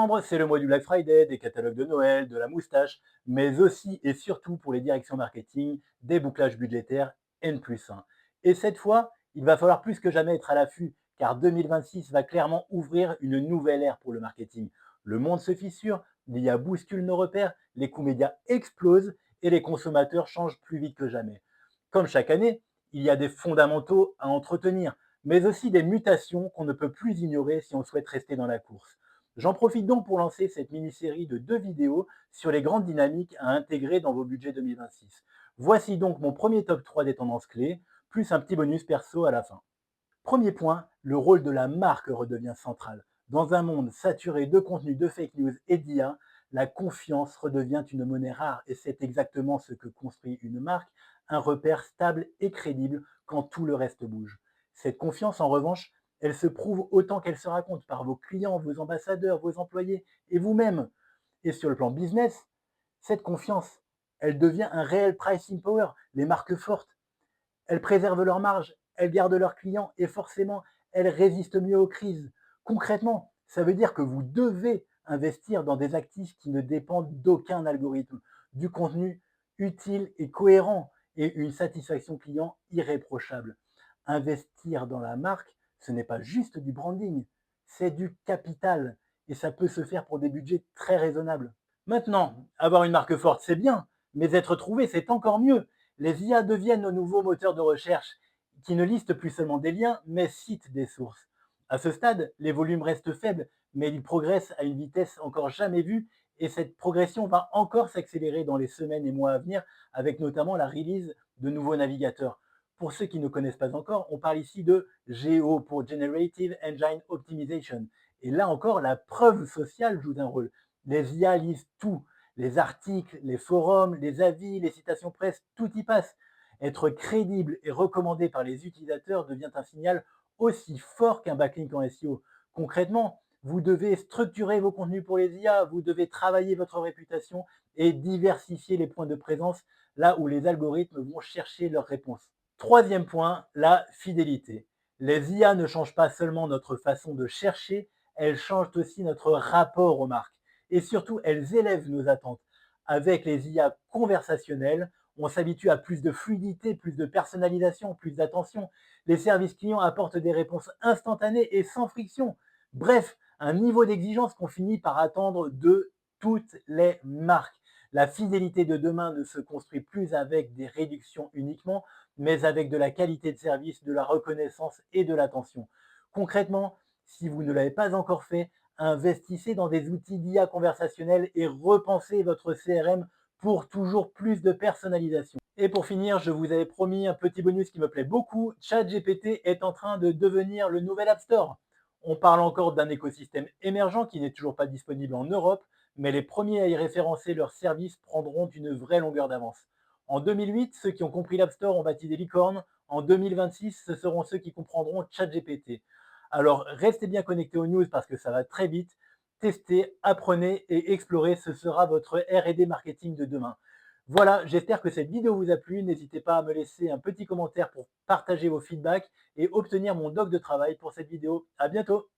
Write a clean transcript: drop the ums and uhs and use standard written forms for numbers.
Décembre, c'est le mois du Black Friday, des catalogues de Noël, de la moustache, mais aussi et surtout pour les directions marketing, des bouclages budgétaires N+1. Et cette fois, il va falloir plus que jamais être à l'affût, car 2026 va clairement ouvrir une nouvelle ère pour le marketing. Le monde se fissure, l'IA bouscule nos repères, les coûts médias explosent et les consommateurs changent plus vite que jamais. Comme chaque année, il y a des fondamentaux à entretenir, mais aussi des mutations qu'on ne peut plus ignorer si on souhaite rester dans la course. J'en profite donc pour lancer cette mini-série de 2 vidéos sur les grandes dynamiques à intégrer dans vos budgets 2026. Voici donc mon premier top 3 des tendances clés, plus un petit bonus perso à la fin. Premier point, le rôle de la marque redevient central. Dans un monde saturé de contenus de fake news et d'IA, la confiance redevient une monnaie rare et c'est exactement ce que construit une marque, un repère stable et crédible quand tout le reste bouge. Cette confiance, en revanche, elle se prouve autant qu'elle se raconte par vos clients, vos ambassadeurs, vos employés et vous-même. Et sur le plan business, cette confiance, elle devient un réel pricing power. Les marques fortes, elles préservent leurs marges, elles gardent leurs clients et forcément, elles résistent mieux aux crises. Concrètement, ça veut dire que vous devez investir dans des actifs qui ne dépendent d'aucun algorithme, du contenu utile et cohérent et une satisfaction client irréprochable. Investir dans la marque, ce n'est pas juste du branding, c'est du capital et ça peut se faire pour des budgets très raisonnables. Maintenant, avoir une marque forte, c'est bien, mais être trouvé, c'est encore mieux. Les IA deviennent nos nouveaux moteurs de recherche qui ne listent plus seulement des liens, mais citent des sources. À ce stade, les volumes restent faibles, mais ils progressent à une vitesse encore jamais vue et cette progression va encore s'accélérer dans les semaines et mois à venir avec notamment la release de nouveaux navigateurs. Pour ceux qui ne connaissent pas encore, on parle ici de GEO pour Generative Engine Optimization. Et là encore, la preuve sociale joue un rôle. Les IA lisent tout, les articles, les forums, les avis, les citations presse, tout y passe. Être crédible et recommandé par les utilisateurs devient un signal aussi fort qu'un backlink en SEO. Concrètement, vous devez structurer vos contenus pour les IA, vous devez travailler votre réputation et diversifier les points de présence là où les algorithmes vont chercher leurs réponses. Troisième point, la fidélité. Les IA ne changent pas seulement notre façon de chercher, elles changent aussi notre rapport aux marques. Et surtout, elles élèvent nos attentes. Avec les IA conversationnelles, on s'habitue à plus de fluidité, plus de personnalisation, plus d'attention. Les services clients apportent des réponses instantanées et sans friction. Bref, un niveau d'exigence qu'on finit par attendre de toutes les marques. La fidélité de demain ne se construit plus avec des réductions uniquement, mais avec de la qualité de service, de la reconnaissance et de l'attention. Concrètement, si vous ne l'avez pas encore fait, investissez dans des outils d'IA conversationnels et repensez votre CRM pour toujours plus de personnalisation. Et pour finir, je vous avais promis un petit bonus qui me plaît beaucoup. ChatGPT est en train de devenir le nouvel App Store. On parle encore d'un écosystème émergent qui n'est toujours pas disponible en Europe, mais les premiers à y référencer leurs services prendront une vraie longueur d'avance. En 2008, ceux qui ont compris l'App Store ont bâti des licornes. En 2026, ce seront ceux qui comprendront ChatGPT. Alors, restez bien connectés aux news parce que ça va très vite. Testez, apprenez et explorez. Ce sera votre R&D marketing de demain. Voilà, j'espère que cette vidéo vous a plu. N'hésitez pas à me laisser un petit commentaire pour partager vos feedbacks et obtenir mon doc de travail pour cette vidéo. À bientôt!